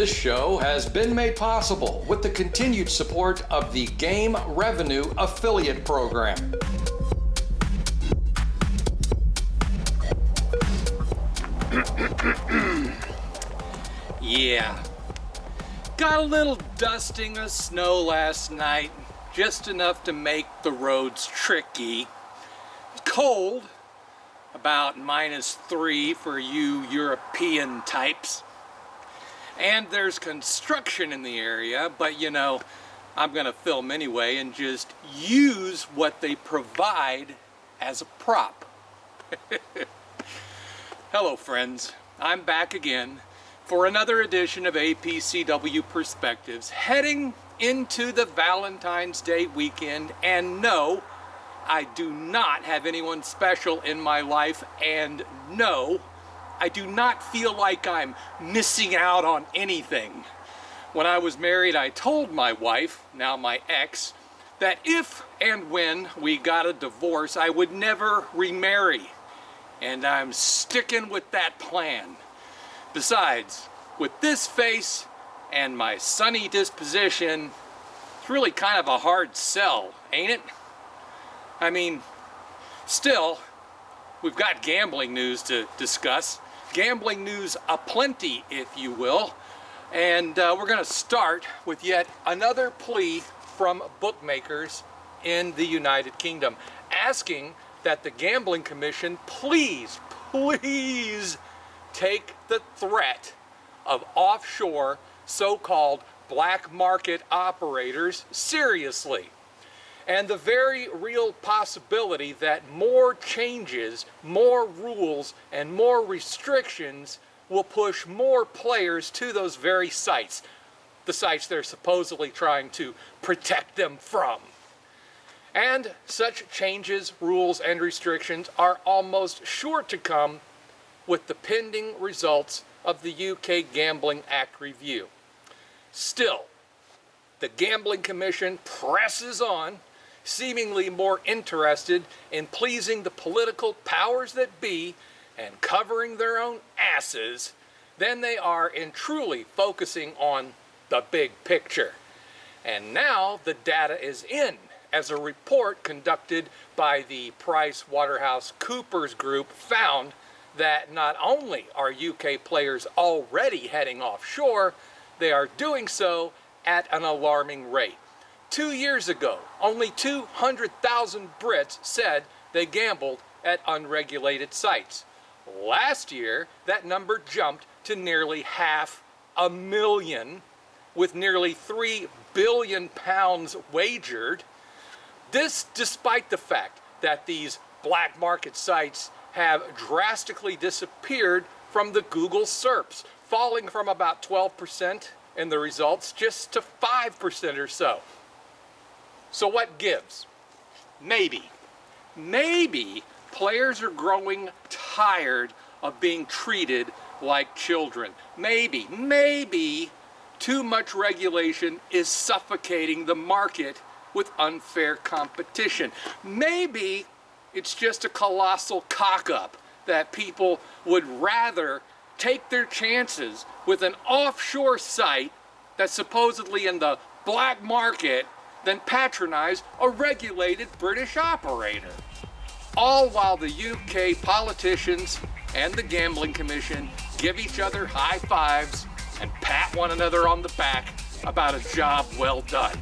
This show has been made possible with the continued support of the Game Revenue Affiliate Program. Yeah. Got a little dusting of snow last night, just enough to make the roads tricky. Cold, about -3 for you European types. And there's construction in the area, but you know, I'm gonna film anyway and just use what they provide as a prop. Hello friends, I'm back again for another edition of APCW Perspectives, heading into the Valentine's Day weekend. And no, I do not have anyone special in my life, and no, I do not feel like I'm missing out on anything. When I was married, I told my wife, now my ex, that if and when we got a divorce, I would never remarry. And I'm sticking with that plan. Besides, with this face and my sunny disposition, it's really kind of a hard sell, ain't it? I mean, still, we've got gambling news to discuss. Gambling news aplenty, if you will. And we're going to start with yet another plea from bookmakers in the United Kingdom, asking that the Gambling Commission please take the threat of offshore so-called black market operators seriously. And the very real possibility that more changes, more rules, and more restrictions will push more players to those very sites, the sites they're supposedly trying to protect them from. And such changes, rules, and restrictions are almost sure to come with the pending results of the UK Gambling Act review. Still, the Gambling Commission presses on, seemingly more interested in pleasing the political powers that be and covering their own asses than they are in truly focusing on the big picture. And now the data is in, as a report conducted by the PricewaterhouseCoopers Group found that not only are UK players already heading offshore, they are doing so at an alarming rate. 2 years ago, only 200,000 Brits said they gambled at unregulated sites. Last year, that number jumped to nearly 500,000, with nearly £3 billion wagered. This despite the fact that these black market sites have drastically disappeared from the Google SERPs, falling from about 12% in the results just to 5% or so. So what gives? Maybe players are growing tired of being treated like children. Maybe too much regulation is suffocating the market with unfair competition. Maybe it's just a colossal cock-up that people would rather take their chances with an offshore site that's supposedly in the black market than patronize a regulated British operator. All while the UK politicians and the Gambling Commission give each other high fives and pat one another on the back about a job well done.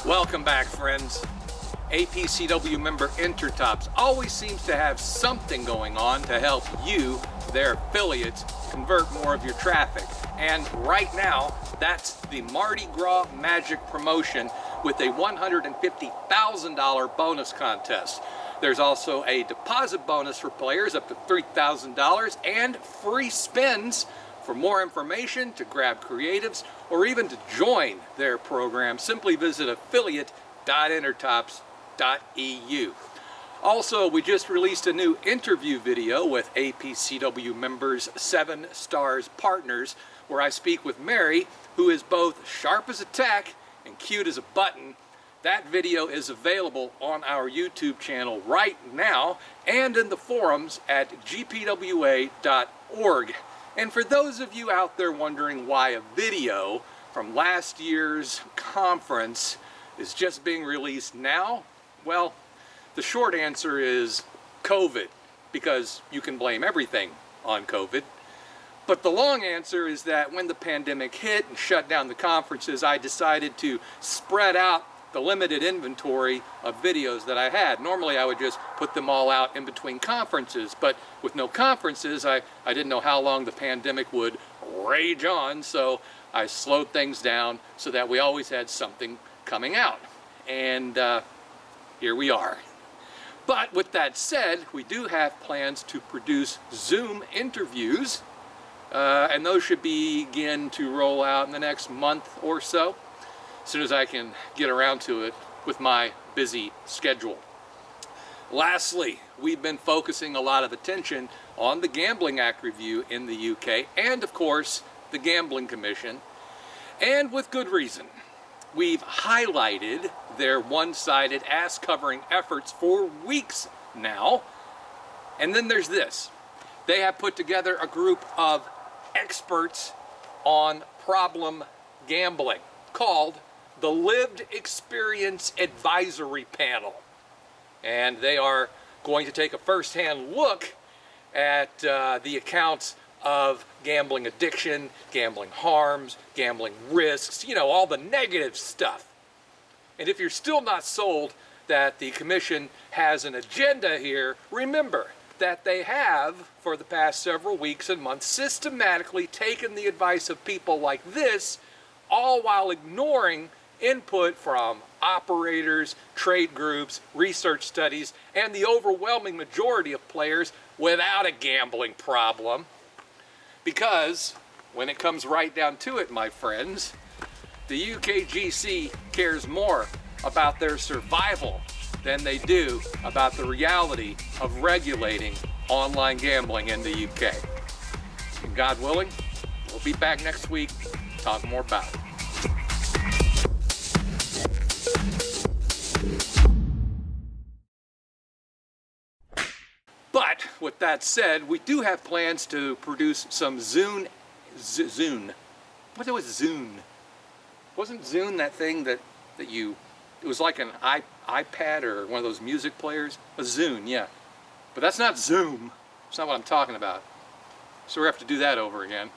Welcome back, friends. APCW member Intertops always seems to have something going on to help you, their affiliates, convert more of your traffic. And right now, that's the Mardi Gras Magic promotion with a $150,000 bonus contest. There's also a deposit bonus for players up to $3,000 and free spins. For more information, to grab creatives, or even to join their program, simply visit affiliate.intertops.eu. Also, we just released a new interview video with APCW members 7 Stars Partners, where I speak with Mary, who is both sharp as a tack and cute as a button. That video is available on our YouTube channel right now and in the forums at gpwa.org. And for those of you out there wondering why a video from last year's conference is just being released now, well, the short answer is COVID, because you can blame everything on COVID. But the long answer is that when the pandemic hit and shut down the conferences, I decided to spread out the limited inventory of videos that I had. Normally I would just put them all out in between conferences, but with no conferences, I didn't know how long the pandemic would rage on, so I slowed things down so that we always had something coming out. And here we are. But with that said, we do have plans to produce Zoom interviews, and those should begin to roll out in the next month or so, as soon as I can get around to it with my busy schedule. Lastly, we've been focusing a lot of attention on the Gambling Act review in the UK and, of course, the Gambling Commission, and with good reason. We've highlighted their one-sided ass-covering efforts for weeks now. And then there's this. They have put together a group of experts on problem gambling called the Lived Experience Advisory Panel. And they are going to take a first-hand look at the accounts of gambling addiction, gambling harms, gambling risks, you know, all the negative stuff. And if you're still not sold that the Commission has an agenda here, remember that they have, for the past several weeks and months, systematically taken the advice of people like this, all while ignoring input from operators, trade groups, research studies, and the overwhelming majority of players without a gambling problem. Because when it comes right down to it, my friends, the UKGC cares more about their survival than they do about the reality of regulating online gambling in the UK. And God willing, we'll be back next week to talk more about it. But with that said, we do have plans to produce some Zune. What was Zune? Wasn't Zune that thing that you, it was like an iPad or one of those music players? A Zune, yeah. But that's not Zoom. That's not what I'm talking about. So we have to do that over again.